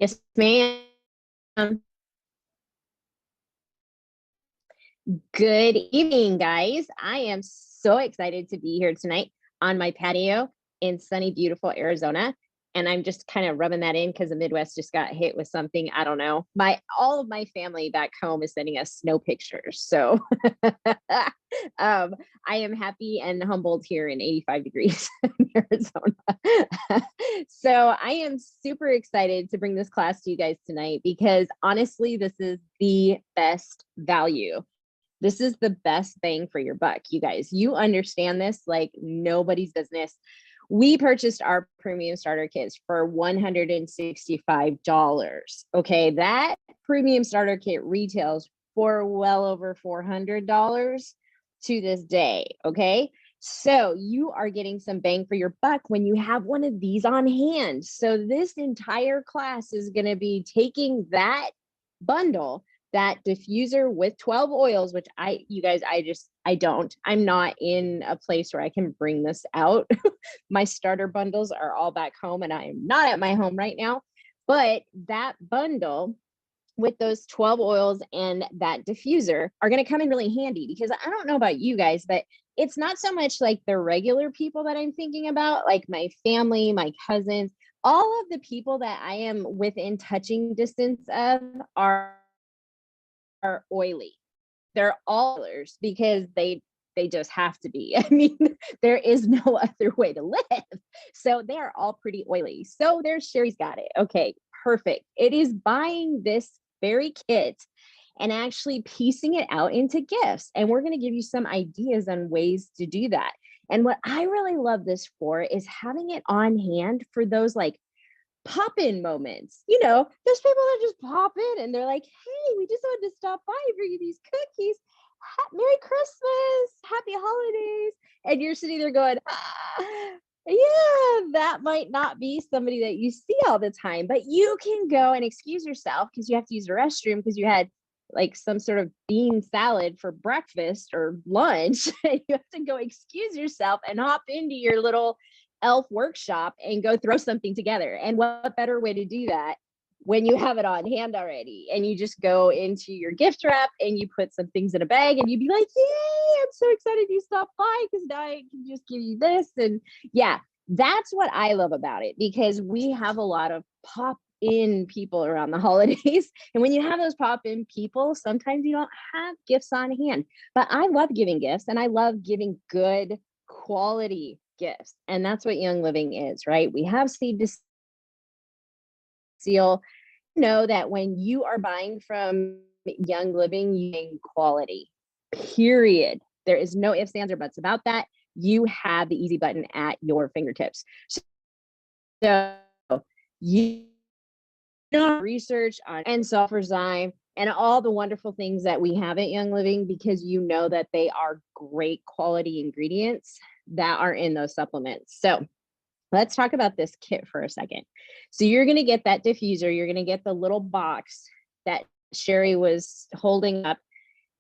Yes, ma'am. Good evening, guys. I am so excited to be here tonight on my patio in sunny, beautiful Arizona. And I'm just kind of rubbing that in because the Midwest just got hit with something. I don't know. All of my family back home is sending us snow pictures. So I am happy and humbled here in 85 degrees in Arizona. So I am super excited to bring this class to you guys tonight because honestly, this is the best value. This is the best bang for your buck, you guys. You understand this like nobody's business. We purchased our premium starter kits for $165. Okay, that premium starter kit retails for well over $400 to this day. Okay, so you are getting some bang for your buck when you have one of these on hand. So this entire class is going to be taking that bundle, that diffuser with 12 oils, which I'm not in a place where I can bring this out. My starter bundles are all back home and I am not at my home right now. But that bundle with those 12 oils and that diffuser are going to come in really handy because I don't know about you guys, but it's not so much like the regular people that I'm thinking about, like my family, my cousins, all of the people that I am within touching distance of are oily. They're all oilers because they just have to be. I mean, there is no other way to live. So they are all pretty oily. So there's Sherry's got it. Okay, perfect. It is buying this very kit and actually piecing it out into gifts. And we're going to give you some ideas on ways to do that. And what I really love this for is having it on hand for those like pop in moments. There's people that just pop in and they're like, hey, we just wanted to stop by and bring you these cookies. Merry Christmas, happy holidays. And you're sitting there going, yeah, that might not be somebody that you see all the time, but you can go and excuse yourself because you have to use the restroom because you had like some sort of bean salad for breakfast or lunch. You have to go excuse yourself and hop into your little elf workshop and go throw something together. And what better way to do that when you have it on hand already and you just go into your gift wrap and you put some things in a bag and you'd be like, yay, I'm so excited you stopped by because now I can just give you this. And yeah, that's what I love about it because we have a lot of pop in people around the holidays. And when you have those pop in people, sometimes you don't have gifts on hand. But I love giving gifts and I love giving good quality gifts. And that's what Young Living is, right? We have seed to seal. Know that when you are buying from Young Living, you gain quality, period. There is no ifs, ands, or buts about that. You have the easy button at your fingertips. So you research on and self-design and all the wonderful things that we have at Young Living because you know that they are great quality ingredients that are in those supplements. So let's talk about this kit for a second. So you're going to get that diffuser. You're going to get the little box that Sherry was holding up.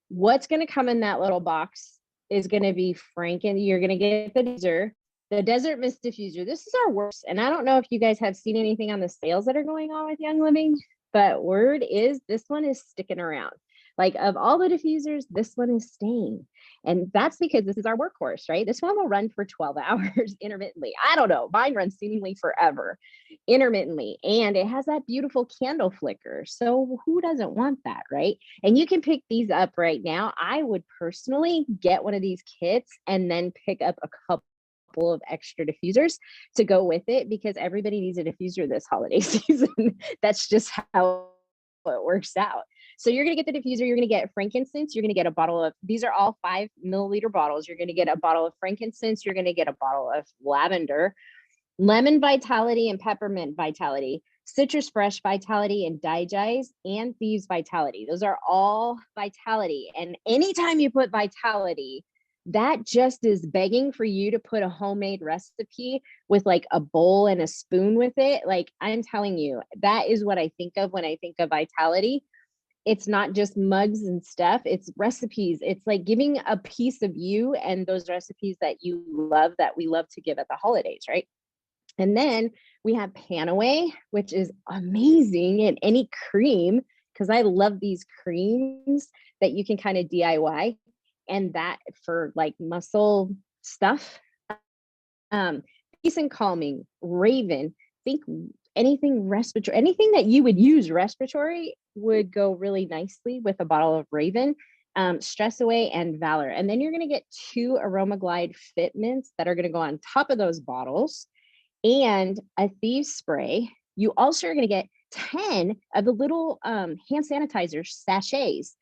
What's going to come in that little box is going to be you're going to get the diffuser, the Desert Mist diffuser. This is our worst. And I don't know if you guys have seen anything on the sales that are going on with Young Living, but word is this one is sticking around. Like of all the diffusers, this one is staying. And that's because this is our workhorse, right? This one will run for 12 hours intermittently. I don't know. Mine runs seemingly forever intermittently. And it has that beautiful candle flicker. So who doesn't want that, right? And you can pick these up right now. I would personally get one of these kits and then pick up a couple of extra diffusers to go with it because everybody needs a diffuser this holiday season. That's just how it works out. So you're going to get the diffuser, you're going to get frankincense, you're going to get a bottle of, these are all 5 milliliter bottles. You're going to get a bottle of frankincense, you're going to get a bottle of lavender, lemon vitality and peppermint vitality, citrus fresh vitality and digize, and thieves vitality. Those are all vitality. And anytime you put vitality, that just is begging for you to put a homemade recipe with like a bowl and a spoon with it. Like I'm telling you, that is what I think of when I think of vitality. It's not just mugs and stuff, it's recipes. It's like giving a piece of you and those recipes that you love, that we love to give at the holidays, right? And then we have Panaway, which is amazing in any cream, because I love these creams that you can kind of DIY, and that for like muscle stuff. Peace and Calming, Raven, think anything respiratory, anything that you would use respiratory would go really nicely with a bottle of Raven. Stress Away and Valor. And then you're going to get 2 Aromaglide Fit Mints that are going to go on top of those bottles, and a Thieves spray. You also are going to get 10 of the little hand sanitizer sachets.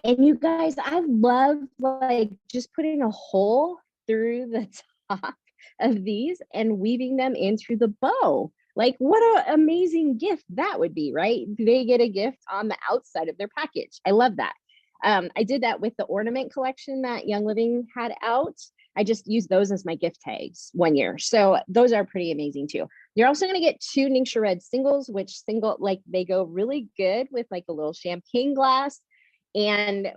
And you guys, I love like just putting a hole through the top of these and weaving them in through the bow. Like, what an amazing gift that would be, right? They get a gift on the outside of their package. I love that. I did that with the ornament collection that Young Living had out. I just used those as my gift tags one year. So those are pretty amazing too. You're also going to get 2 Ningxia Red singles, which like they go really good with like a little champagne glass. And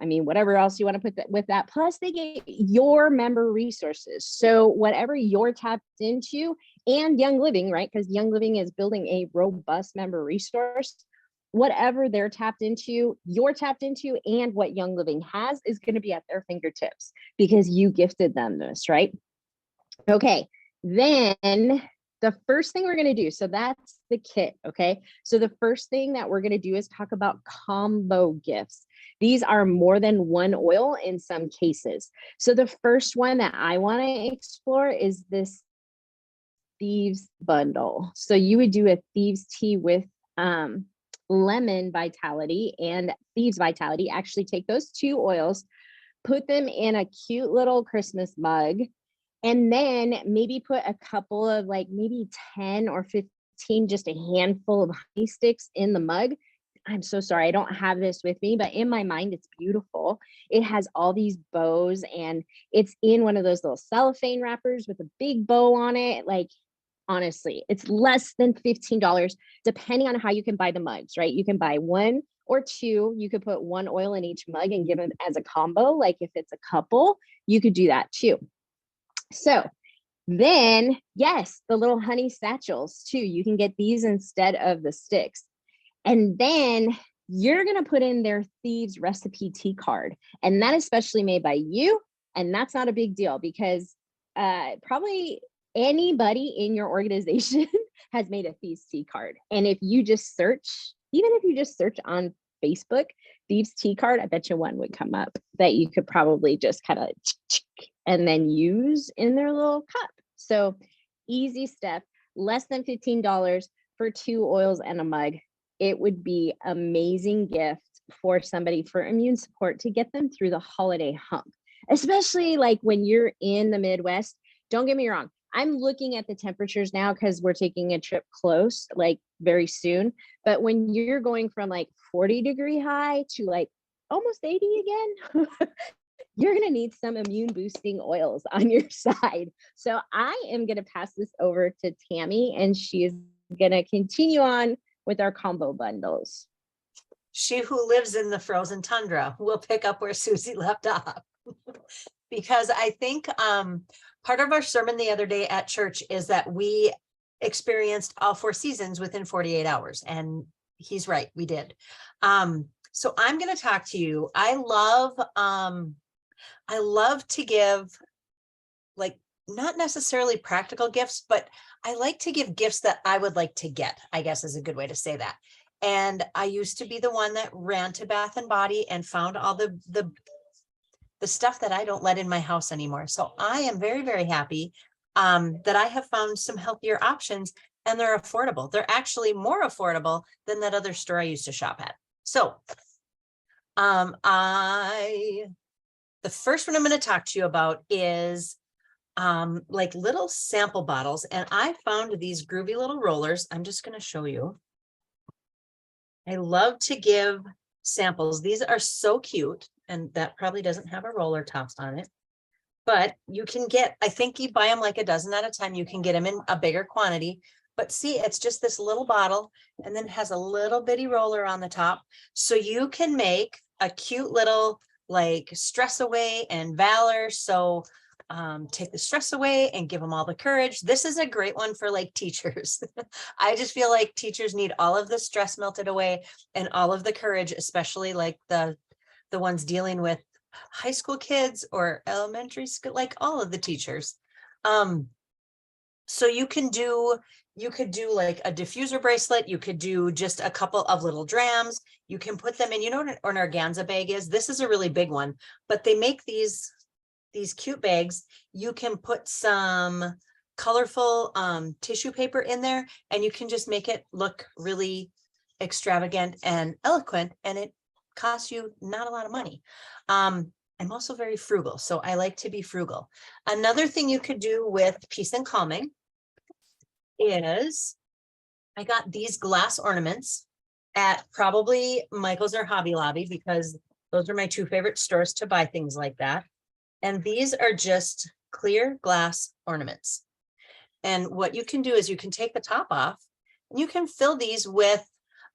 I mean, whatever else you want to put with that. Plus they get your member resources. So whatever you're tapped into, and Young Living, right? Because Young Living is building a robust member resource. Whatever they're tapped into, you're tapped into, and what Young Living has is going to be at their fingertips because you gifted them this, right? Okay, then the first thing we're going to do, so that's the kit, okay? So the first thing that we're going to do is talk about combo gifts. These are more than one oil in some cases. So the first one that I want to explore is this Thieves bundle. So you would do a Thieves tea with Lemon Vitality and Thieves Vitality. Actually take those 2 oils, put them in a cute little Christmas mug, and then maybe put a couple of like maybe 10 or 15, just a handful of honey sticks in the mug. I'm so sorry, I don't have this with me, but in my mind, it's beautiful. It has all these bows and it's in one of those little cellophane wrappers with a big bow on it. Like, honestly, it's less than $15, depending on how you can buy the mugs, right? You can buy 1 or 2. You could put 1 oil in each mug and give them as a combo. Like if it's a couple, you could do that too. So then, yes, the little honey satchels too. You can get these instead of the sticks. And then you're going to put in their Thieves recipe tea card. And that is specially made by you. And that's not a big deal because probably anybody in your organization has made a Thieves tea card. And if you just search, even if you just search on Facebook, Thieves tea card, I bet you one would come up that you could probably just kind of and then use in their little cup. So easy step, less than $15 for 2 oils and a mug. It would be amazing gift for somebody for immune support to get them through the holiday hump, especially like when you're in the Midwest. Don't get me wrong. I'm looking at the temperatures now because we're taking a trip close, like very soon. But when you're going from like 40-degree high to like almost 80 again, you're going to need some immune boosting oils on your side. So I am going to pass this over to Tammy, and she is going to continue on with our combo bundles. She who lives in the frozen tundra will pick up where Susie left off. Because I think part of our sermon the other day at church is that we experienced all 4 seasons within 48 hours. And he's right, we did. So I'm going to talk to you. I love to give, like, not necessarily practical gifts, but I like to give gifts that I would like to get, I guess is a good way to say that. And I used to be the one that ran to Bath and Body and found all the stuff that I don't let in my house anymore. So I am very, very happy that I have found some healthier options, and they're affordable. They're actually more affordable than that other store I used to shop at. So the first one I'm going to talk to you about is like little sample bottles. And I found these groovy little rollers. I'm just going to show you. I love to give samples. These are so cute. And that probably doesn't have a roller tops on it. But you can get, I think you buy them like a dozen at a time. You can get them in a bigger quantity. But see, it's just this little bottle and then has a little bitty roller on the top. So you can make a cute little like Stress Away and Valor. So take the stress away and give them all the courage. This is a great one for like teachers. I just feel like teachers need all of the stress melted away and all of the courage, especially like the ones dealing with high school kids or elementary school, like all of the teachers. So you could do like a diffuser bracelet. You could do just a couple of little drams. You can put them in, you know what an organza bag is? This is a really big one, but they make these cute bags. You can put some colorful tissue paper in there, and you can just make it look really extravagant and eloquent, and it costs you not a lot of money. I'm also very frugal, so I like to be frugal. Another thing you could do with Peace and Calming is I got these glass ornaments at probably Michael's or Hobby Lobby, because those are my two favorite stores to buy things like that. And these are just clear glass ornaments. And what you can do is you can take the top off and you can fill these with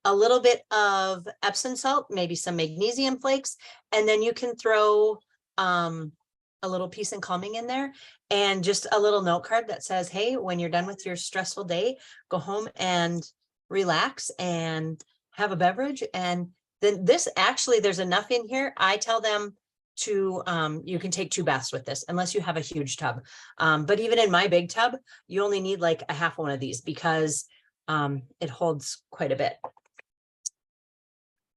a little bit of Epsom salt, maybe some magnesium flakes, and then you can throw a little Peace and Calming in there, and just a little note card that says, hey, when you're done with your stressful day, go home and relax and have a beverage. And then this actually, there's enough in here. I tell them to, you can take 2 baths with this unless you have a huge tub. But even in my big tub, you only need like a half one of these, because it holds quite a bit.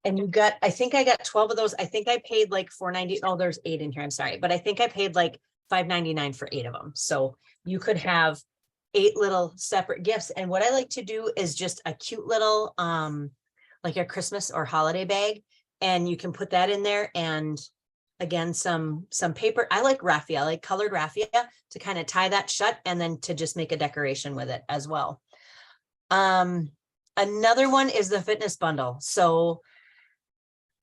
And you got, I think I got 12 of those. I think I paid like $4.90. Oh, there's 8 in here. I'm sorry, but I think I paid like $5.99 for 8 of them. So you could have 8 little separate gifts. And what I like to do is just a cute little, like a Christmas or holiday bag. And you can put that in there. And again, some paper. I like raffia, I like colored raffia, to kind of tie that shut, and then to just make a decoration with it as well. Another one is the fitness bundle. So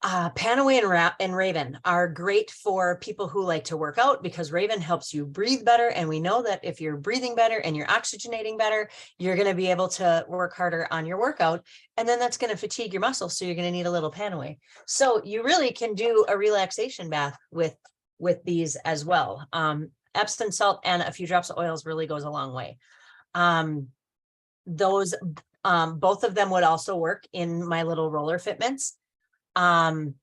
Panaway and Raven are great for people who like to work out, because Raven helps you breathe better. And we know that if you're breathing better and you're oxygenating better, you're going to be able to work harder on your workout. And then that's going to fatigue your muscles. So you're going to need a little Panaway. So you really can do a relaxation bath with these as well. Epsom salt and a few drops of oils really goes a long way. Those, both of them would also work in my little roller fitments.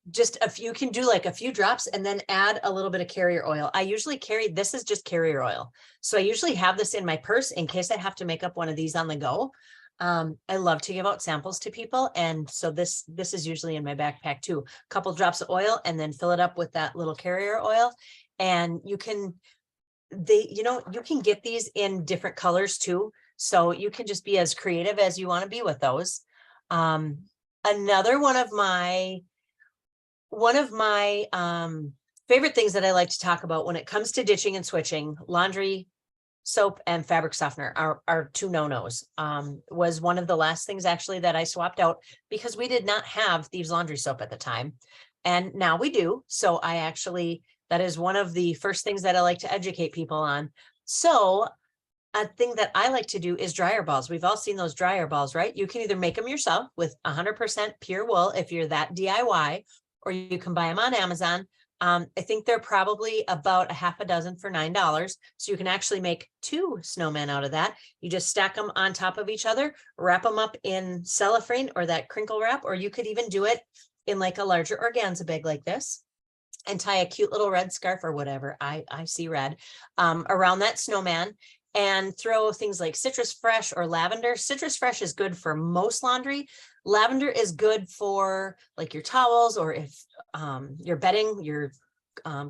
Just a few, can do like a few drops and then add a little bit of carrier oil. I usually carry, this is just carrier oil. So I usually have this in my purse in case I have to make up one of these on the go. I love to give out samples to people. And so this is usually in my backpack too. A couple drops of oil, and then fill it up with that little carrier oil. And you can, you can get these in different colors too. So you can just be as creative as you want to be with those. Another one of my favorite things that I like to talk about when it comes to ditching and switching, laundry soap and fabric softener are 2 no-nos. Was one of the last things actually that I swapped out, because we did not have Thieves laundry soap at the time. And now we do. So that is one of the first things that I like to educate people on. So a thing that I like to do is dryer balls. We've all seen those dryer balls, right? You can either make them yourself with 100% pure wool if you're that DIY, or you can buy them on Amazon. I think they're probably about a half a dozen for $9. So you can actually make 2 snowmen out of that. You just stack them on top of each other, wrap them up in cellophane or that crinkle wrap, or you could even do it in like a larger organza bag like this, and tie a cute little red scarf or whatever, I see red, around that snowman. And throw things like Citrus Fresh or lavender. Citrus Fresh is good for most laundry. Lavender is good for like your towels, or if your bedding, your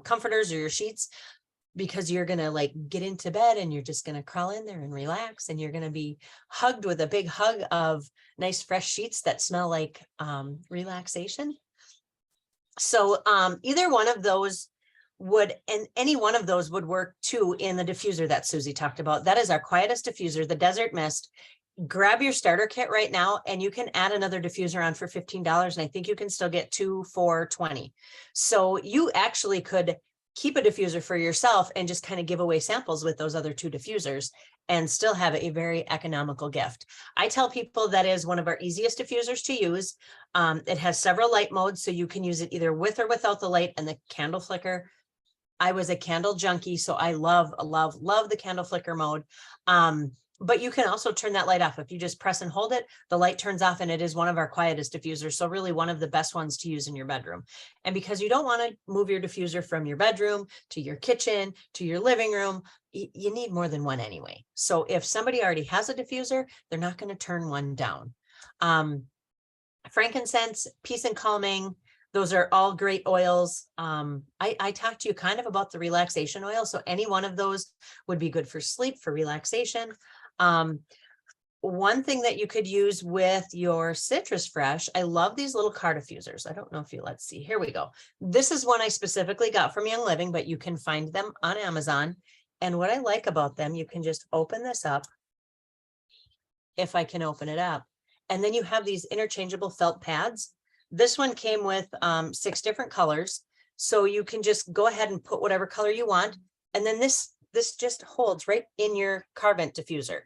comforters or your sheets, because you're going to like get into bed and you're just going to crawl in there and relax, and you're going to be hugged with a big hug of nice fresh sheets that smell like relaxation. So either one of those any one of those would work too in the diffuser that Susie talked about. That is our quietest diffuser, the Desert Mist. Grab your starter kit right now, and you can add another diffuser on for $15. And I think you can still get 2 for $20. So you actually could keep a diffuser for yourself and just kind of give away samples with those other 2 diffusers and still have a very economical gift. I tell people that is one of our easiest diffusers to use. It has several light modes, so you can use it either with or without the light and the candle flicker. I was a candle junkie, so I love the candle flicker mode. But you can also turn that light off. If you just press and hold it, the light turns off, and it is one of our quietest diffusers. So really one of the best ones to use in your bedroom. And because you don't want to move your diffuser from your bedroom to your kitchen, to your living room, you need more than one anyway. So if somebody already has a diffuser, they're not going to turn one down. Frankincense, peace and calming. Those are all great oils. I talked to you kind of about the relaxation oil. So any one of those would be good for sleep, for relaxation. One thing that you could use with your Citrus Fresh, I love these little car diffusers. I don't know if you, let's see, here we go. This is one I specifically got from Young Living, but you can find them on Amazon. And what I like about them, you can just open this up, if I can open it up. And then you have these interchangeable felt pads. This one came with 6 different colors. So you can just go ahead and put whatever color you want. And then this just holds right in your car vent diffuser.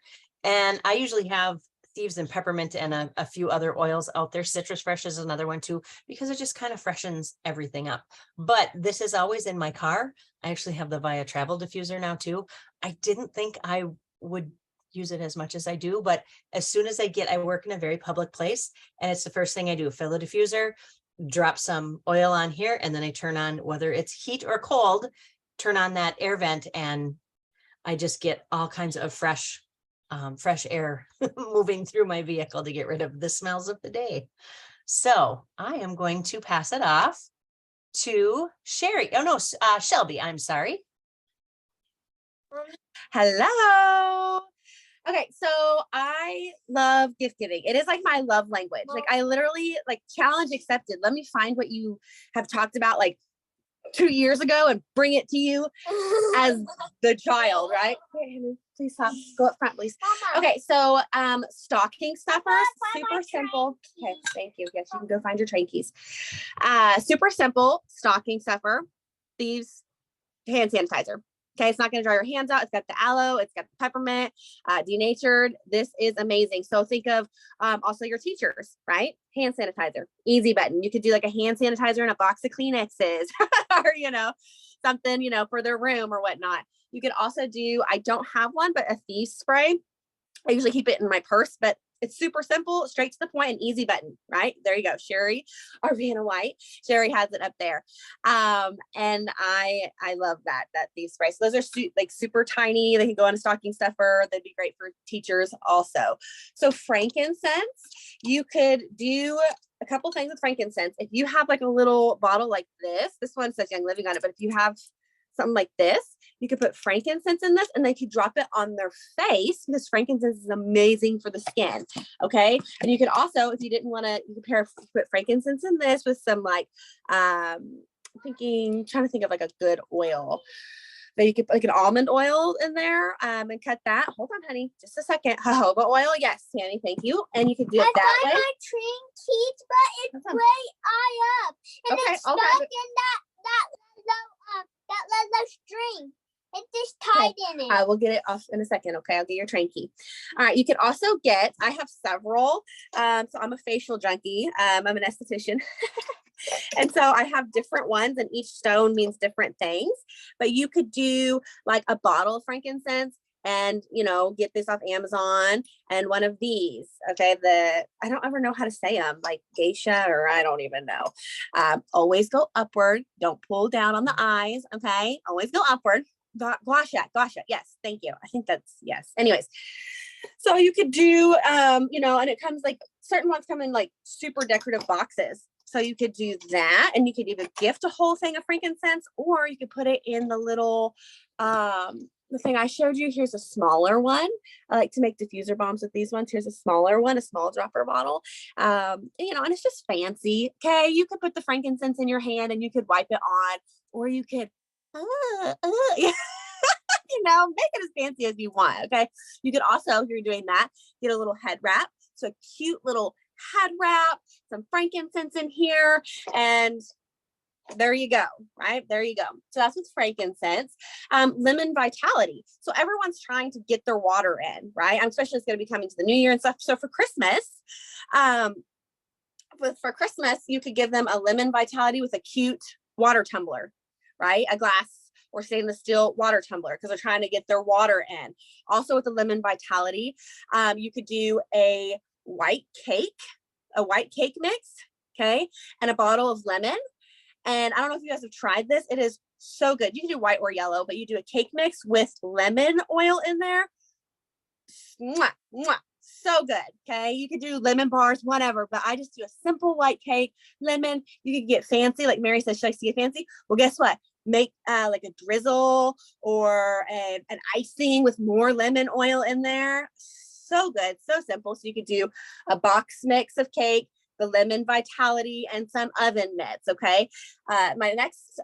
And I usually have Thieves and Peppermint and a few other oils out there. Citrus Fresh is another one too, because it just kind of freshens everything up. But this is always in my car. I actually have the Via Travel diffuser now too. I didn't think I would use it as much as I do, but as soon as I work in a very public place, and it's the first thing I do, fill a diffuser, drop some oil on here, and then I turn on, whether it's heat or cold, turn on that air vent, and I just get all kinds of fresh air moving through my vehicle to get rid of the smells of the day. So I am going to pass it off to Sherry. Oh no, Shelby, I'm sorry. Hello. Okay, so I love gift giving. It is like my love language. Like I literally like challenge accepted. Let me find what you have talked about like 2 years ago and bring it to you as the child, right? Wait, Henry, please stop. Go up front, please. Okay, so stocking stuffers, super simple. Okay, thank you. Yes, you can go find your train keys. Super simple stocking stuffer. Thieves hand sanitizer. Okay, it's not going to dry your hands out. It's got the aloe, it's got the peppermint, denatured. This is amazing. So think of also your teachers, right? Hand sanitizer, easy button. You could do like a hand sanitizer and a box of Kleenexes or, something, for their room or whatnot. You could also do, I don't have one, but a thief spray. I usually keep it in my purse, but it's super simple, straight to the point, and easy button, right? There you go. Sherry, our Vanna White. Sherry has it up there. And I love that thief spray. So those are like super tiny. They can go on a stocking stuffer. They'd be great for teachers also. So frankincense, you could do a couple things with frankincense. If you have like a little bottle like this one says Young Living on it, but if you have something like this, you could put frankincense in this and they could drop it on their face because frankincense is amazing for the skin. Okay. And you could also, if you didn't want to, you could put frankincense in this with some like, trying to think of like a good oil. That you could put like an almond oil in there and cut that. Hold on, honey, just a second. Jojoba oil. Yes, Tammy, thank you. And you could do it that way. My train keys, but it's way high up. And it's stuck in that leather string. It's just tied in it. I will get it off in a second. Okay, I'll get your train key. All right, you can also get, I have several. So I'm a facial junkie. I'm an esthetician. And so I have different ones and each stone means different things, but you could do like a bottle of frankincense and, get this off Amazon and one of these. Okay. I don't ever know how to say them, like geisha, or I don't even know. Always go upward. Don't pull down on the eyes. Okay. Always go upward. Gua sha. Yes. Thank you. I think that's yes. Anyways. So you could do, and it comes like certain ones come in like super decorative boxes. So you could do that, and you could even gift a whole thing of frankincense, or you could put it in the little, the thing I showed you. Here's a smaller one. I like to make diffuser bombs with these ones. Here's a smaller one, a small dropper bottle. And it's just fancy. Okay. You could put the frankincense in your hand and you could wipe it on, or you could, make it as fancy as you want. Okay. You could also, if you're doing that, get a little head wrap. So a cute little head wrap, some frankincense in here, and there you go, right? There you go. So that's with frankincense. Lemon vitality. So everyone's trying to get their water in, right? Especially it's going to be coming to the new year and stuff. So for Christmas, you could give them a lemon vitality with a cute water tumbler, right? A glass or stainless steel water tumbler because they're trying to get their water in. Also with the lemon vitality, you could do a white cake mix, okay, and a bottle of lemon. And I don't know if you guys have tried this. It is so good. You can do white or yellow, but you do a cake mix with lemon oil in there. Mwah, mwah. So good. Okay. You could do lemon bars, whatever, but I just do a simple white cake, lemon. You could get fancy. Like Mary says, should I see it fancy? Well, guess what? Make like a drizzle or an icing with more lemon oil in there. So good. So simple. So you could do a box mix of cake, the lemon vitality, and some oven mitts. Okay. My next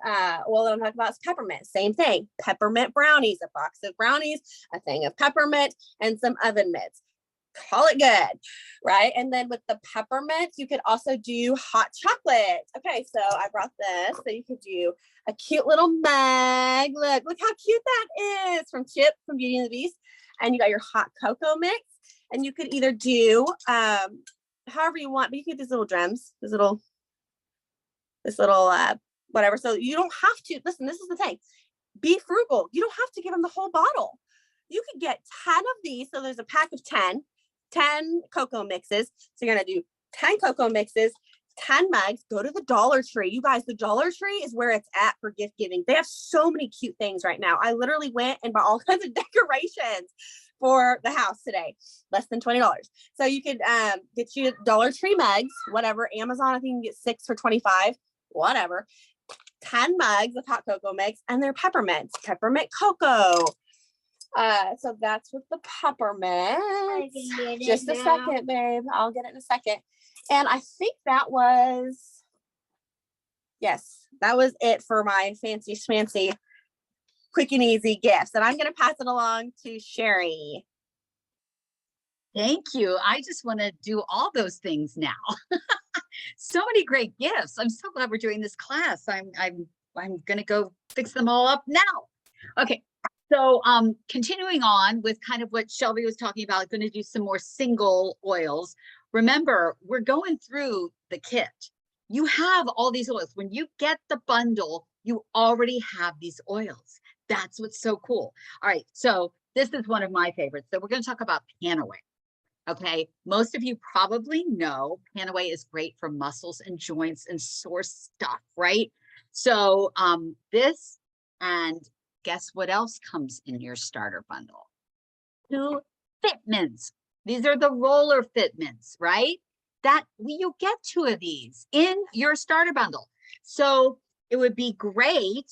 oil that I'm talking about is peppermint. Same thing. Peppermint brownies, a box of brownies, a thing of peppermint, and some oven mitts. Call it good, right? And then with the peppermint, you could also do hot chocolate. Okay, so I brought this. So you could do a cute little mug. Look how cute that is from Chip from Beauty and the Beast. And you got your hot cocoa mix. And you could either do however you want, but you can get these little gems, this little whatever. So you don't have to, listen, this is the thing. Be frugal. You don't have to give them the whole bottle. You could get 10 of these. So there's a pack of 10 cocoa mixes. So you're going to do 10 cocoa mixes, 10 mugs. Go to the Dollar Tree. You guys, the Dollar Tree is where it's at for gift giving. They have so many cute things right now. I literally went and bought all kinds of decorations for the house today, less than $20. So you could get you Dollar Tree mugs, whatever. Amazon, I think you can get 6 for $25, whatever. 10 mugs of hot cocoa mix, and they're peppermint cocoa. So that's with the peppermint. Just a second, babe. I'll get it in a second. And I think that was it for my fancy schmancy quick and easy gifts. And I'm going to pass it along to Sherry. Thank you. I just want to do all those things now. So many great gifts. I'm so glad we're doing this class. I'm going to go fix them all up now. Okay. So continuing on with kind of what Shelby was talking about, I'm going to do some more single oils. Remember, we're going through the kit. You have all these oils. When you get the bundle, you already have these oils. That's what's so cool. All right, so this is one of my favorites. So we're going to talk about Panaway. Okay, most of you probably know Panaway is great for muscles and joints and sore stuff, right? So this, and guess what else comes in your starter bundle? 2 fitments. These are the roller fitments, right? That you get 2 of these in your starter bundle. So it would be great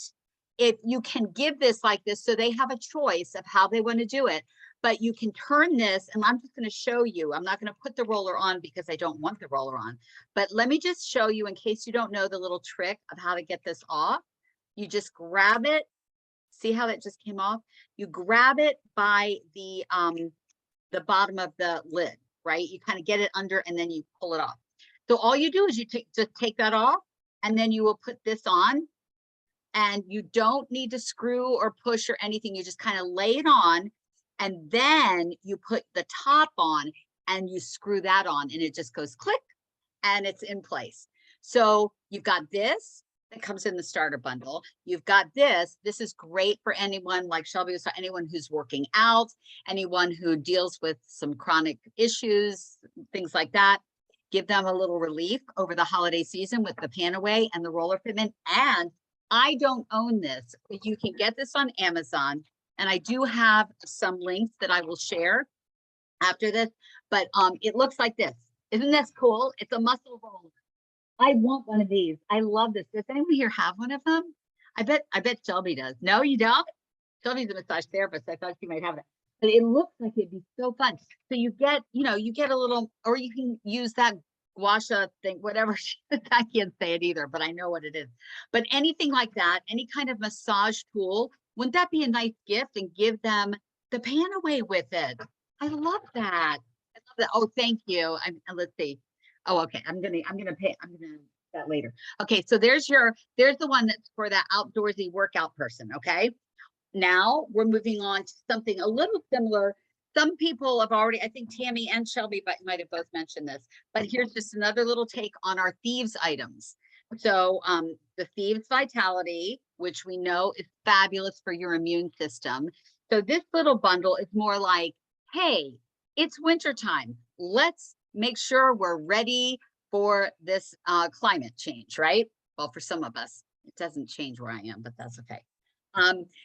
if you can give this like this, so they have a choice of how they want to do it. But you can turn this, and I'm just going to show you. I'm not going to put the roller on because I don't want the roller on. But let me just show you, in case you don't know the little trick of how to get this off. You just grab it. See how that just came off? You grab it by the bottom of the lid, right? You kind of get it under and then you pull it off. So all you do is you just take that off, and then you will put this on, and you don't need to screw or push or anything. You just kind of lay it on, and then you put the top on and you screw that on, and it just goes click and it's in place. So you've got this that comes in the starter bundle. You've got this. This is great for anyone, like Shelby was, anyone who's working out, anyone who deals with some chronic issues, things like that. Give them a little relief over the holiday season with the Panaway and the roller fitment. And I don't own this, but you can get this on Amazon. And I do have some links that I will share after this, but it looks like this. Isn't this cool? It's a muscle roller. I want one of these. I love this. Does anyone here have one of them? I bet Shelby does. No, you don't? Shelby's a massage therapist. I thought she might have it. But it looks like it'd be so fun. So you get, you get a little, or you can use that gua sha thing, whatever. I can't say it either, but I know what it is. But anything like that, any kind of massage tool, wouldn't that be a nice gift? And give them the Panaway with it. I love that. I love that. Oh, thank you. Let's see. Oh, okay. I'm gonna that later. Okay, so there's the one that's for that outdoorsy workout person. Okay. Now we're moving on to something a little similar. Some people have already, I think Tammy and Shelby might have both mentioned this, but here's just another little take on our thieves items. So the Thieves Vitality, which we know is fabulous for your immune system. So this little bundle is more like, hey, it's wintertime. Let's make sure we're ready for this climate change, right? Well, for some of us, it doesn't change where I am, but that's okay.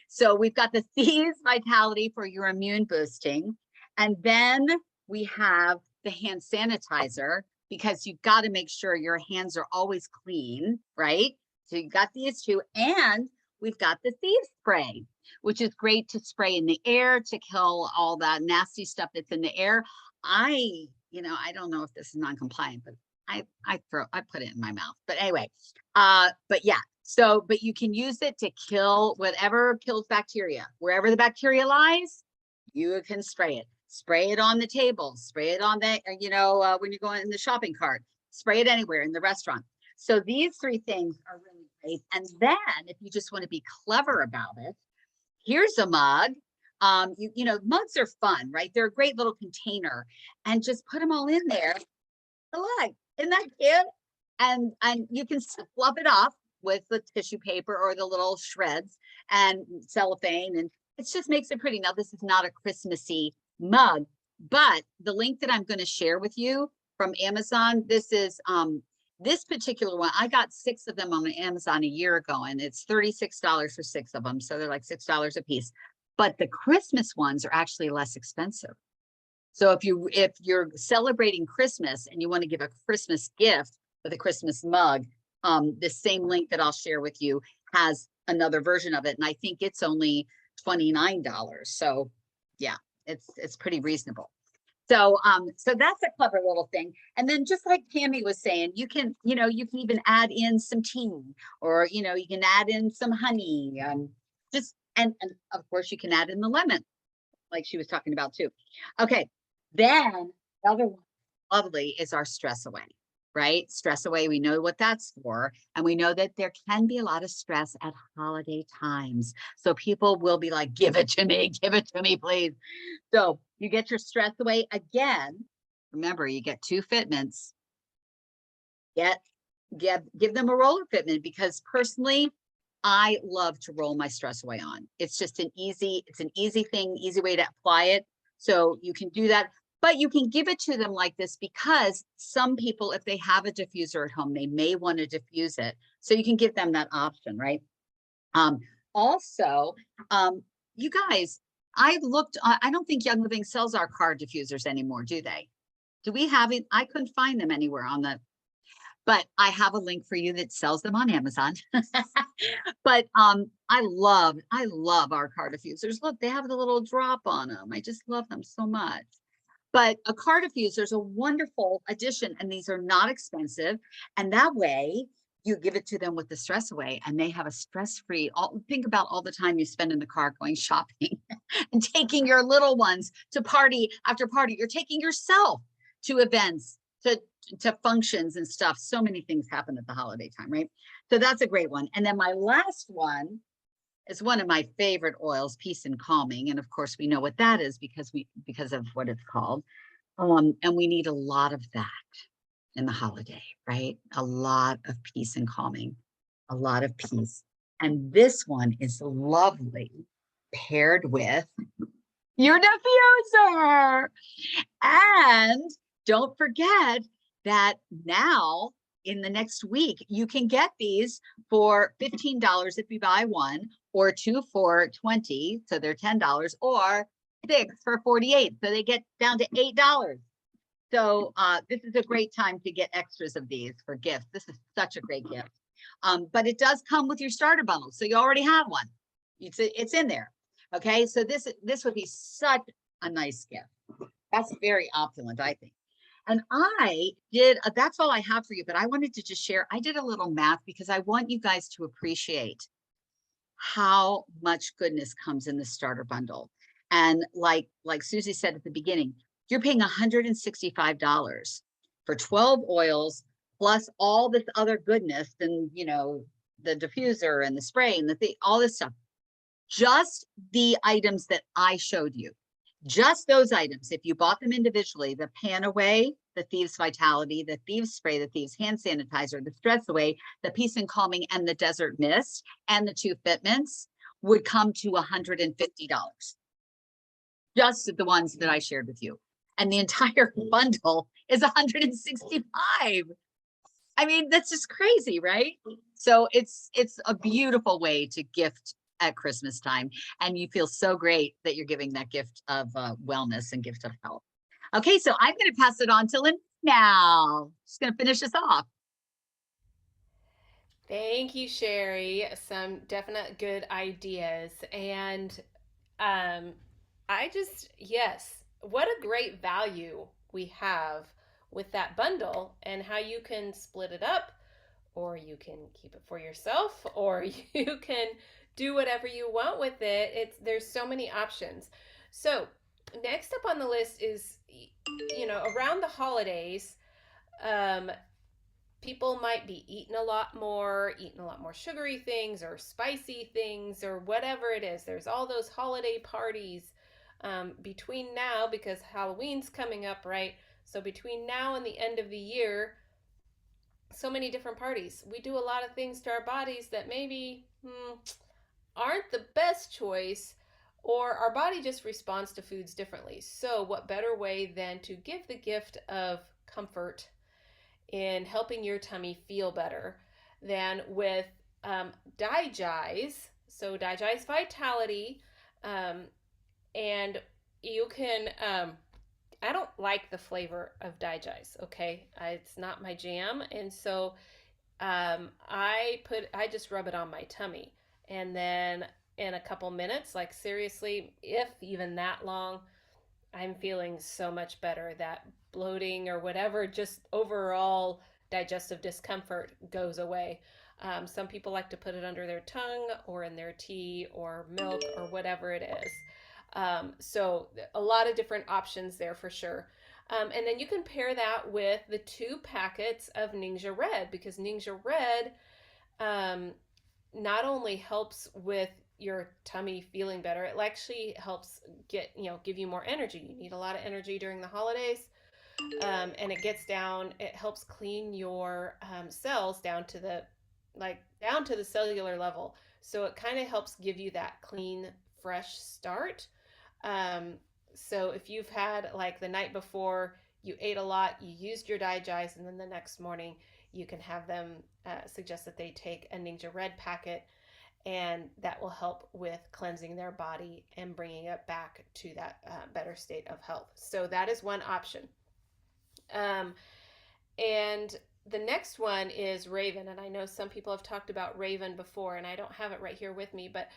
So we've got the Thieves Vitality for your immune boosting. And then we have the hand sanitizer, because you've got to make sure your hands are always clean, right? So you got these two, and we've got the Thieves Spray, which is great to spray in the air to kill all that nasty stuff that's in the air. I don't know if this is non-compliant, but I put it in my mouth. But anyway, but yeah. So, but you can use it to kill whatever kills bacteria. Wherever the bacteria lies, you can spray it. Spray it on the table, spray it on the, when you're going in the shopping cart, spray it anywhere in the restaurant. So these three things are really great. And then if you just want to be clever about it, here's a mug. Mugs are fun, right? They're a great little container, and just put them all in there. Look, isn't that cute? And you can fluff it off with the tissue paper or the little shreds and cellophane, and it just makes it pretty. Now, this is not a Christmassy mug, but the link that I'm going to share with you from Amazon, this is this particular one. I got 6 of them on Amazon a year ago, and it's $36 for 6 of them, so they're like $6 a piece. But the Christmas ones are actually less expensive. So if you're celebrating Christmas and you want to give a Christmas gift with a Christmas mug, the same link that I'll share with you has another version of it, and I think it's only $29. So yeah, it's pretty reasonable. So so that's a clever little thing. And then just like Tammy was saying, you can even add in some tea, or you can add in some honey, and of course you can add in the lemon, like she was talking about too. Okay, then the other one lovely is our Stress Away, right? Stress Away, we know what that's for. And we know that there can be a lot of stress at holiday times. So people will be like, give it to me, please. So you get your Stress Away again. Remember, you get 2 fitments. Give them a roller fitment, because personally, I love to roll my Stress Away on. It's just an easy thing, easy way to apply it. So you can do that. But you can give it to them like this, because some people, if they have a diffuser at home, they may want to diffuse it. So you can give them that option, right? Also, you guys, I don't think Young Living sells our car diffusers anymore, do they? Do we have it? I couldn't find them anywhere on the, but I have a link for you that sells them on Amazon. But I love our car diffusers. Look, they have the little drop on them. I just love them so much. But a car diffuser is a wonderful addition, and these are not expensive. And that way you give it to them with the Stress Away, and they have a stress-free, think about all the time you spend in the car going shopping and taking your little ones to party after party. You're taking yourself to events, to functions and stuff. So many things happen at the holiday time, right? So that's a great one. And then my last one is one of my favorite oils, Peace and Calming. And of course, we know what that is because of what it's called. And we need a lot of that in the holiday, right? A lot of peace and calming, a lot of peace. And this one is lovely paired with your diffuser. And don't forget that now in the next week, you can get these for $15 if you buy one, or 2 for $20, so they're $10, or 6 for $48, so they get down to $8. So this is a great time to get extras of these for gifts. This is such a great gift. But it does come with your starter bundle, so you already have one. It's in there. Okay, so this would be such a nice gift. That's very opulent, I think. And I did, that's all I have for you, but I wanted to just share, I did a little math because I want you guys to appreciate how much goodness comes in the starter bundle. And like Susie said at the beginning, you're paying $165 for 12 oils, plus all this other goodness, and the diffuser and the spray and all this stuff. Just the items that I showed you. Just those items, if you bought them individually, the Pan Away, the Thieves Vitality, the Thieves Spray, the Thieves Hand Sanitizer, the Stress Away, the Peace and Calming, and the Desert Mist, and the 2 Fitments would come to $150. Just the ones that I shared with you. And the entire bundle is $165. I mean, that's just crazy, right? So it's a beautiful way to gift at Christmas time. And you feel so great that you're giving that gift of wellness and gift of health. Okay, so I'm going to pass it on to Lynn now. She's going to finish us off. Thank you, Sherry. Some definite good ideas. And yes, what a great value we have with that bundle and how you can split it up, or you can keep it for yourself, or you can do whatever you want with it. There's so many options. So next up on the list is, around the holidays, people might be eating a lot more sugary things or spicy things or whatever it is. There's all those holiday parties between now, because Halloween's coming up, right? So between now and the end of the year, so many different parties. We do a lot of things to our bodies that maybe aren't the best choice, or our body just responds to foods differently. So what better way than to give the gift of comfort in helping your tummy feel better than with Digize. So Digize Vitality, and you can, I don't like the flavor of Digize, okay? It's not my jam. And so I just rub it on my tummy. And then in a couple minutes, like seriously, if even that long, I'm feeling so much better. That bloating or whatever, just overall digestive discomfort goes away. Some people like to put it under their tongue or in their tea or milk or whatever it is. So a lot of different options there for sure. And then you can pair that with the 2 packets of Ningxia Red, because Ningxia Red not only helps with your tummy feeling better, it actually helps give you more energy. You need a lot of energy during the holidays. And it helps clean your cells down to the cellular level. So it kind of helps give you that clean, fresh start. So if you've had, like, the night before you ate a lot, you used your Digize, and then the next morning you can have them suggest that they take a Ningxia Red packet, and that will help with cleansing their body and bringing it back to that better state of health. So that is one option. And the next one is Raven. And I know some people have talked about Raven before, and I don't have it right here with me, but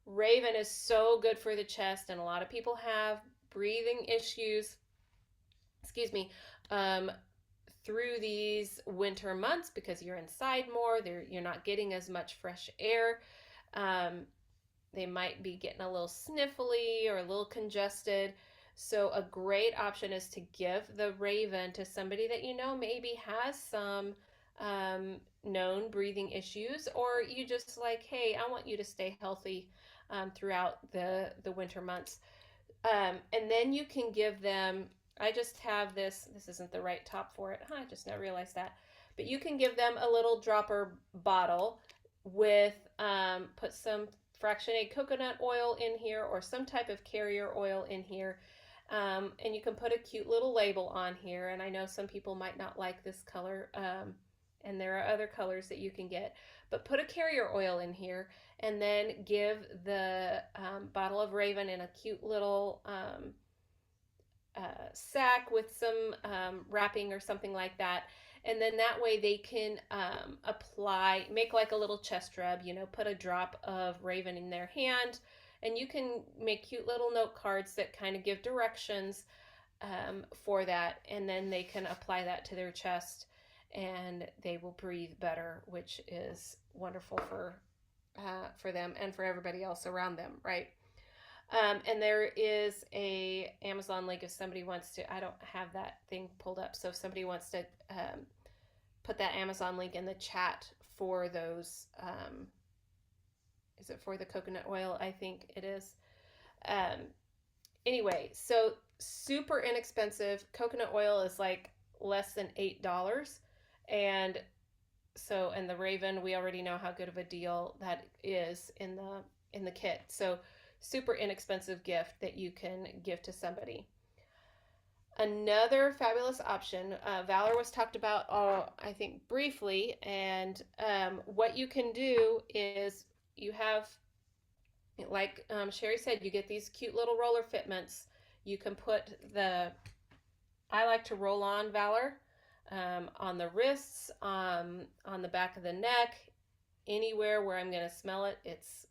Raven is so good for the chest, and a lot of people have breathing issues, through these winter months because you're inside more. You're not getting as much fresh air. They might be getting a little sniffly or a little congested. So a great option is to give the Raven to somebody that maybe has some known breathing issues, or you just like, hey, I want you to stay healthy throughout the winter months. And then you can give them, I just have this isn't the right top for it. I just now realized that. But you can give them a little dropper bottle with, put some fractionated coconut oil in here or some type of carrier oil in here. And you can put a cute little label on here. And I know some people might not like this color, and there are other colors that you can get. But put a carrier oil in here, and then give the bottle of Raven in a cute little sack with some wrapping or something like that. And then that way they can make like a little chest rub, put a drop of Raven in their hand. And you can make cute little note cards that kind of give directions for that. And then they can apply that to their chest, and they will breathe better, which is wonderful for them and for everybody else around them, right? And there is a Amazon link if somebody wants to. I don't have that thing pulled up, so if somebody wants to put that Amazon link in the chat for those. Is it for the coconut oil? I think it is. Anyway, so super inexpensive. Coconut oil is like less than $8. And so, and the Raven, we already know how good of a deal that is in the kit. So super inexpensive gift that you can give to somebody. Another fabulous option, Valor was talked about, I think briefly, and what you can do is you have, like Sherry said, you get these cute little roller fitments. You can put I like to roll on Valor on the wrists, on the back of the neck, anywhere where I'm going to smell it. It's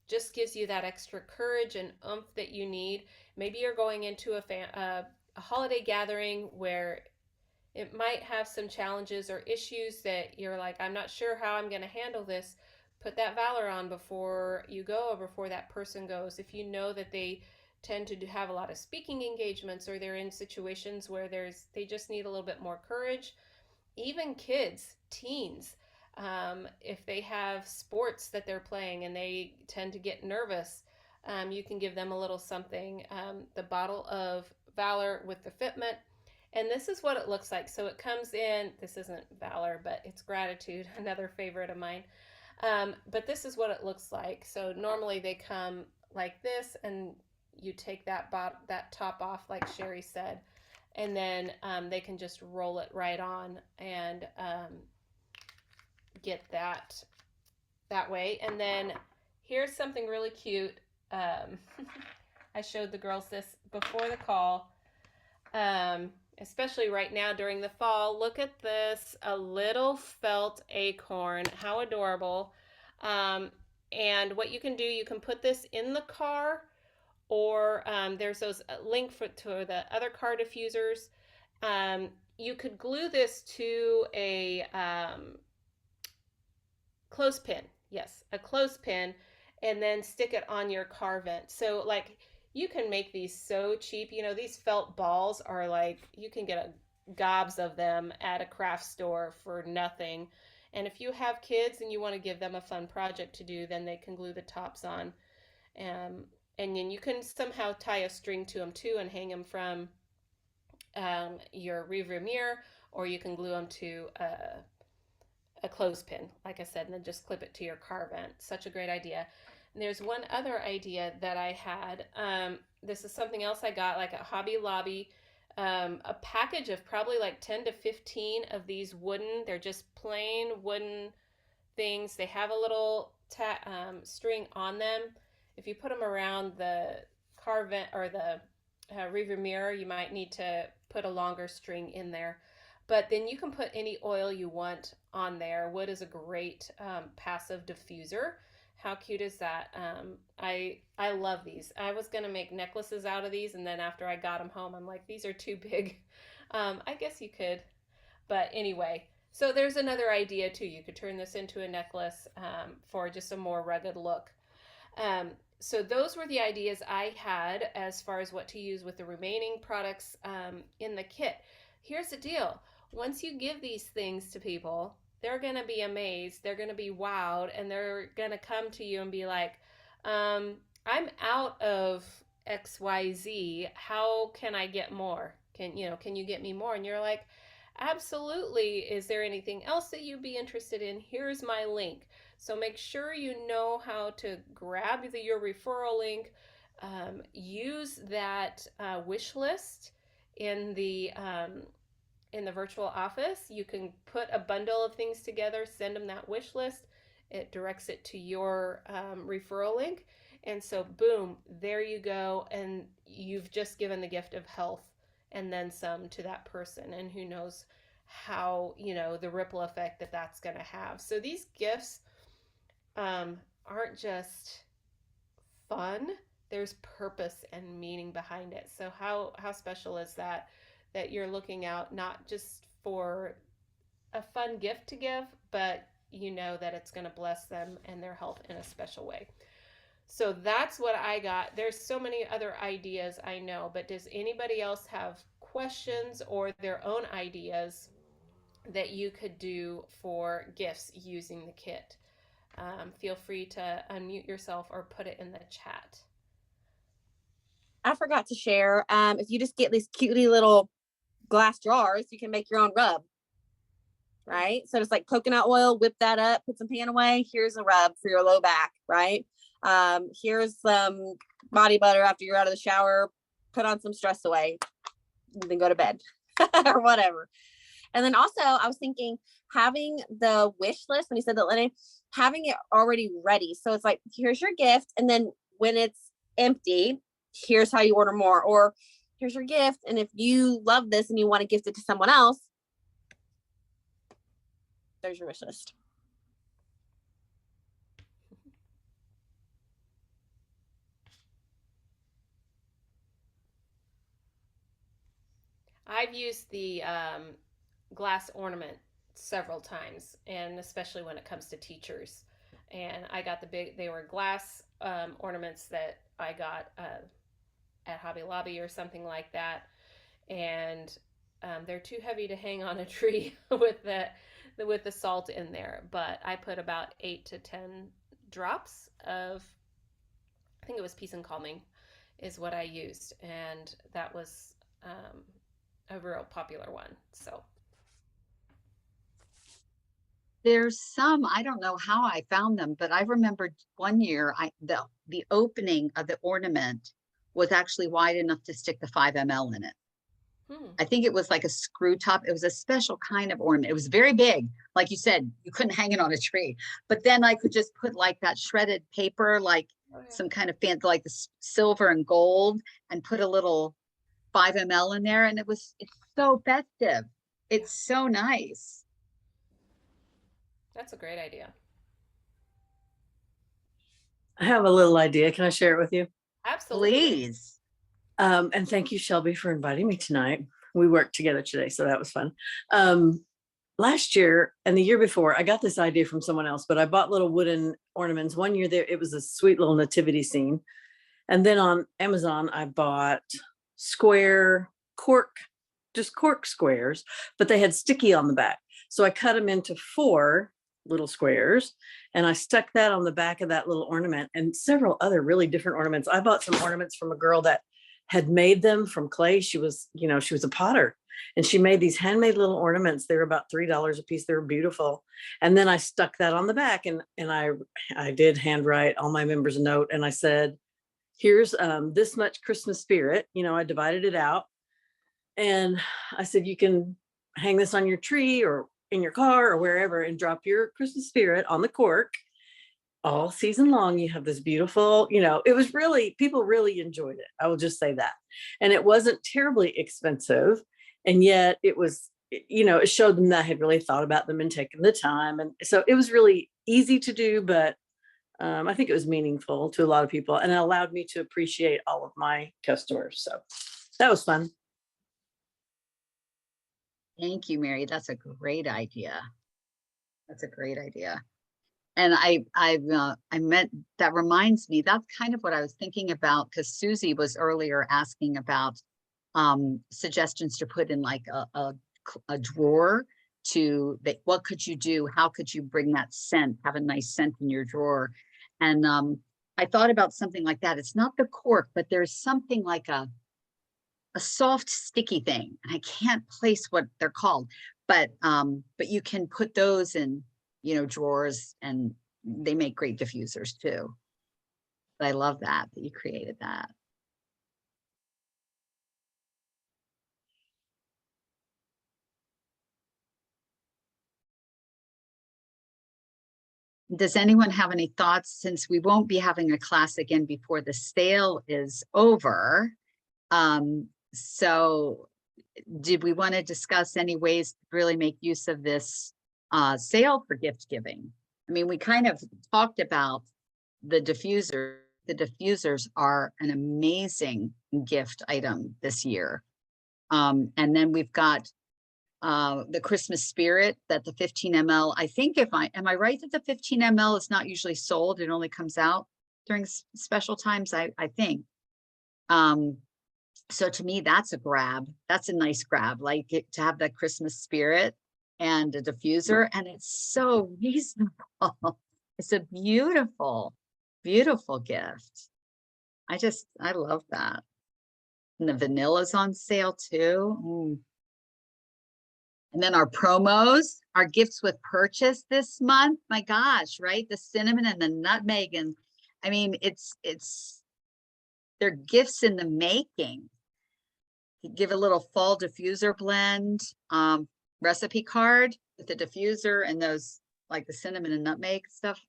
just gives you that extra courage and oomph that you need. Maybe you're going into a holiday gathering where it might have some challenges or issues that you're like, I'm not sure how I'm going to handle this. Put that Valor on before you go or before that person goes. If you know that they tend to have a lot of speaking engagements, or they're in situations where they just need a little bit more courage. Even kids, teens, if they have sports that they're playing and they tend to get nervous, you can give them a little something. The bottle of Valor with the fitment. And this is what it looks like. So it comes in, this isn't Valor, but it's Gratitude, another favorite of mine. But this is what it looks like. So normally they come like this, and you take that top off, like Sherry said, and then they can just roll it right on and get that way. And then here's something really cute. I showed the girls this before the call, especially right now during the fall. Look at this, a little felt acorn. How adorable. And what you can do, you can put this in the car, or there's those link to the other car diffusers. You could glue this to a clothespin. Yes, a clothespin, and then stick it on your car vent. So like, you can make these so cheap. You know, these felt balls are like, you can get gobs of them at a craft store for nothing. And if you have kids and you want to give them a fun project to do, then they can glue the tops on. And then you can somehow tie a string to them too and hang them from your rearview mirror, or you can glue them to a clothespin, like I said, and then just clip it to your car vent. Such a great idea. And there's one other idea that I had. This is something else I got like at Hobby Lobby. A package of probably like 10 to 15 of these they're just plain wooden things. They have a little string on them. If you put them around the car vent or the rearview mirror, you might need to put a longer string in there. But then you can put any oil you want on there. Wood is a great passive diffuser. How cute is that? I love these. I was going to make necklaces out of these, and then after I got them home, I'm like, these are too big. I guess you could. But anyway, so there's another idea too. You could turn this into a necklace for just a more rugged look. So those were the ideas I had as far as what to use with the remaining products in the kit. Here's the deal. Once you give these things to people, they're going to be amazed. They're going to be wowed, and they're going to come to you and be like, I'm out of XYZ. How can I get more? Can you get me more? And you're like, absolutely. Is there anything else that you'd be interested in? Here's my link. So make sure you know how to grab your referral link. Use that wish list in the virtual office. You can put a bundle of things together, send them that wish list. It directs it to your referral link. And so boom, there you go. And you've just given the gift of health and then some to that person. And who knows how, the ripple effect that that's going to have. So these gifts aren't just fun. There's purpose and meaning behind it. So how special is that you're looking out not just for a fun gift to give, but that it's going to bless them and their health in a special way. So that's what I got. There's so many other ideas, I know, but does anybody else have questions or their own ideas that you could do for gifts using the kit? Feel free to unmute yourself or put it in the chat. I forgot to share. If you just get these cutesy little glass jars, you can make your own rub, right? So it's like coconut oil, whip that up, put some pan away. Here's a rub for your low back, right? Here's some body butter after you're out of the shower, put on some stress away, then go to bed or whatever. And then also I was thinking having the wish list, when you said that, Lenny, having it already ready. So it's like, here's your gift. And then when it's empty, here's how you order more, or here's your gift. And if you love this and you want to gift it to someone else, there's your wish list. I've used the glass ornament several times, and especially when it comes to teachers. And I got they were glass ornaments that I got at Hobby Lobby or something like that. And they're too heavy to hang on a tree with the salt in there. But I put about 8 to 10 drops of, I think it was Peace and Calming is what I used. And that was a real popular one. So There's some, I don't know how I found them, but I remember one year the opening of the ornament was actually wide enough to stick the 5 ml in it. I think it was like a screw top. It was a special kind of ornament. It was very big. Like you said, you couldn't hang it on a tree, but then I could just put like that shredded paper, like some kind of fancy, like the silver and gold, and put a little 5 ml in there. And it's so festive. It's so nice. That's a great idea. I have a little idea. Can I share it with you? Absolutely. Please. And thank you, Shelby, for inviting me tonight. We worked together today, so that was fun. Last year and the year before, I got this idea from someone else, but I bought little wooden ornaments. One year there, it was a sweet little nativity scene. And then on Amazon, I bought square cork, just cork squares, but they had sticky on the back. So I cut them into 4 little squares, and I stuck that on the back of that little ornament, and several other really different ornaments. I bought some ornaments from a girl that had made them from clay. She was a potter, and she made these handmade little ornaments. They were about $3 a piece. They were beautiful. And then I stuck that on the back, and I did handwrite all my members a note, and I said, here's this much Christmas spirit. I divided it out, and I said, you can hang this on your tree or in your car or wherever, and drop your Christmas spirit on the cork. All season long, you have this beautiful, it was really, people really enjoyed it. I will just say that. And it wasn't terribly expensive. And yet it was, it showed them that I had really thought about them and taken the time. And so it was really easy to do, but I think it was meaningful to a lot of people, and it allowed me to appreciate all of my customers. So that was fun. Thank you, Mary. That's a great idea. That's a great idea. And I meant, that reminds me, that's kind of what I was thinking about, because Susie was earlier asking about suggestions to put in like a drawer what could you do? How could you bring that scent, have a nice scent in your drawer? And I thought about something like that. It's not the cork, but there's something like a soft sticky thing. I can't place what they're called, but you can put those in, drawers, and they make great diffusers too. But I love that you created that. Does anyone have any thoughts, since we won't be having a class again before the sale is over? So did we want to discuss any ways to really make use of this sale for gift giving? I mean, we kind of talked about the diffuser. The diffusers are an amazing gift item this year. And then we've got the Christmas spirit, that the 15 ml, I think, am I right that the 15 ml is not usually sold? It only comes out during special times, I think. So to me, that's a grab. That's a nice grab, like to have that Christmas spirit and a diffuser, and it's so reasonable. It's a beautiful, beautiful gift. I love that. And the vanilla's on sale too. And then our promos, our gifts with purchase this month. My gosh, right? The cinnamon and the nutmeg. And I mean, they're gifts in the making. You give a little fall diffuser blend, recipe card with the diffuser and those like the cinnamon and nutmeg stuff.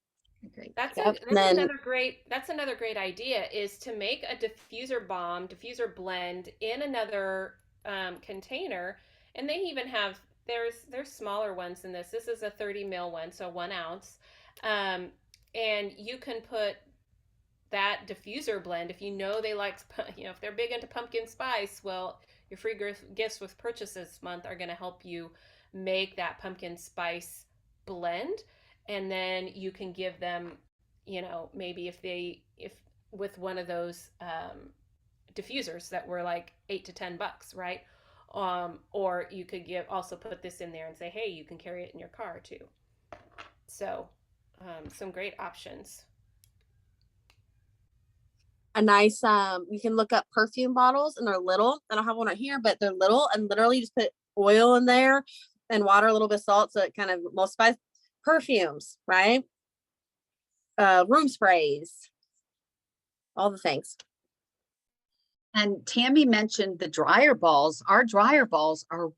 Great. Yep, and then- That's another great idea is to make a diffuser blend in another container. And they even have, there's smaller ones than this. This is a 30 ml one, so 1 ounce. And you can put that diffuser blend, if you know they like, if they're big into pumpkin spice, well, your free gifts with purchase this month are going to help you make that pumpkin spice blend. And then you can give them, maybe if with one of those diffusers that were like $8 to $10, right? Or you could also put this in there and say, hey, you can carry it in your car too. So some great options. A nice you can look up perfume bottles, and they're little. I don't have one right here, but they're little, and literally just put oil in there and water, a little bit of salt, so it kind of emulsifies. Perfumes, right? Room sprays, all the things. And Tammy mentioned the dryer balls. Our dryer balls are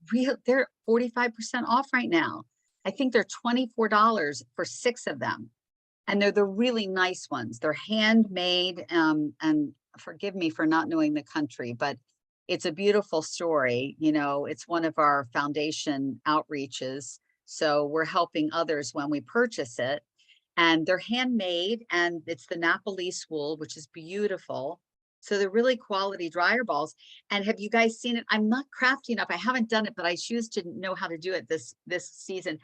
they're 45% off right now. I think they're $24 for 6 of them. And they're the really nice ones. They're handmade, and forgive me for not knowing the country, but it's a beautiful story. It's one of our foundation outreaches. So we're helping others when we purchase it. And they're handmade, and it's the Napolese wool, which is beautiful. So they're really quality dryer balls. And have you guys seen it? I'm not crafty enough. I haven't done it, but I choose to know how to do it this season.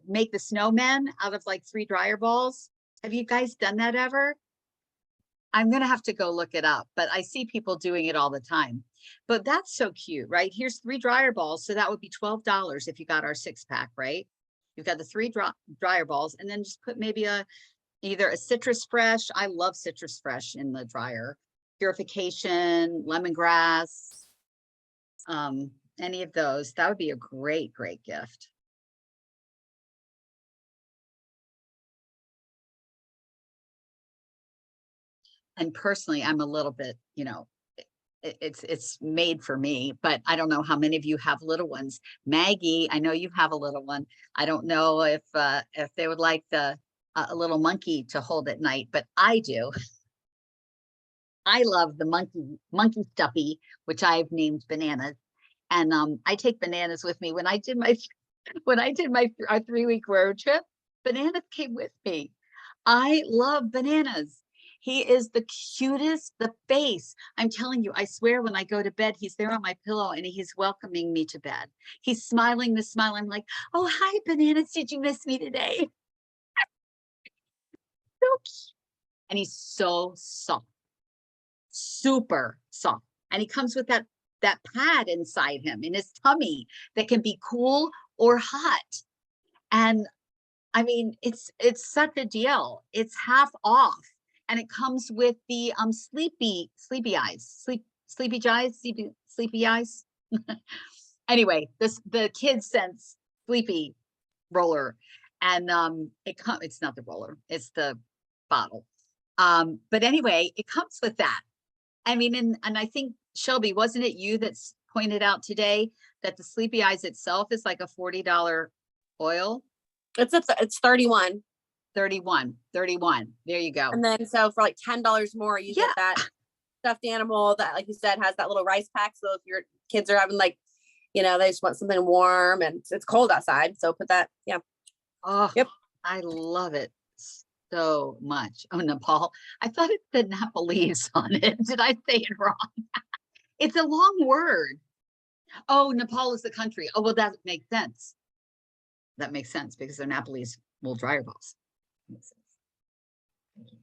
Make the snowmen out of like 3 dryer balls. Have you guys done that ever? I'm going to have to go look it up, but I see people doing it all the time. But that's so cute, right? Here's 3 dryer balls. So that would be $12 if you got our 6-pack, right? You've got the 3 dryer balls, and then just put maybe either a Citrus Fresh. I love Citrus Fresh in the dryer. Purification, lemongrass, any of those. That would be a great, great gift. And personally, I'm a little bit, it's made for me, but I don't know how many of you have little ones. Maggie, I know you have a little one. I don't know if they would like a little monkey to hold at night, but I do. I love the monkey stuffy, which I've named Bananas. And I take Bananas with me. When I did my 3-week road trip, Bananas came with me. I love Bananas. He is the cutest, the face. I'm telling you, I swear when I go to bed, he's there on my pillow and he's welcoming me to bed. He's smiling the smile. I'm like, oh, hi, Bananas. Did you miss me today? So cute. And he's so soft, super soft. And he comes with that pad inside him in his tummy that can be cool or hot. And I mean, it's such a deal. It's half off. And it comes with the sleepy eyes. Anyway, the kids sense sleepy roller, and it's not the roller, it's the bottle. But anyway, it comes with that. I mean, and I think Shelby, wasn't it you that's pointed out today that the sleepy eyes itself is like a $40 oil? It's 31. 31. There you go. And then so for like $10 more, you get that stuffed animal that, like you said, has that little rice pack. So if your kids are having they just want something warm and it's cold outside. So put that, yeah. Oh, yep. I love it so much. Oh, Nepal. I thought it said Nepalese on it. Did I say it wrong? It's a long word. Oh, Nepal is the country. Oh, well, that makes sense. That makes sense because they're Nepalese wool dryer balls. Makes sense. Thank you.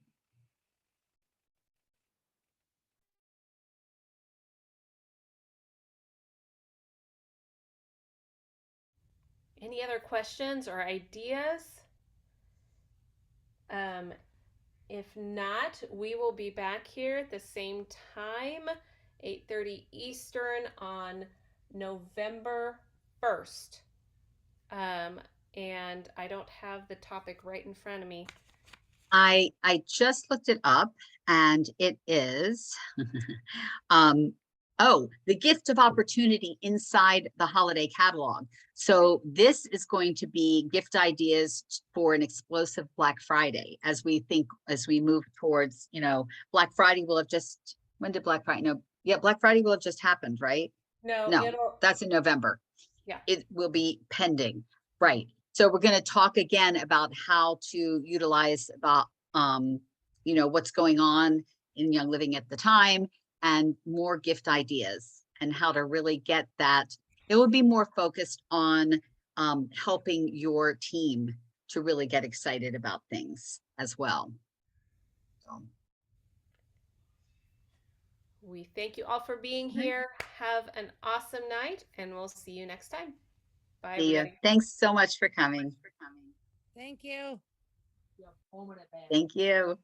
Any other questions or ideas? If not, we will be back here at the same time, 8:30 Eastern on November 1st. And I don't have the topic right in front of me. I just looked it up and it is um the gift of opportunity inside the holiday catalog. So this is going to be gift ideas for an explosive Black Friday as we move towards, Black Friday will have just, when did Black Friday? No, yeah, Black Friday will have just happened, right? No, No, it'll, that's in November. Yeah. It will be pending, right? So we're going to talk again about how to utilize the, what's going on in Young Living at the time and more gift ideas and how to really get that. It will be more focused on helping your team to really get excited about things as well. So. we thank you all for being here. Have an awesome night, and we'll see you next time. Bye, See you. everybody. Thanks so much for coming. Thank you. Thank you.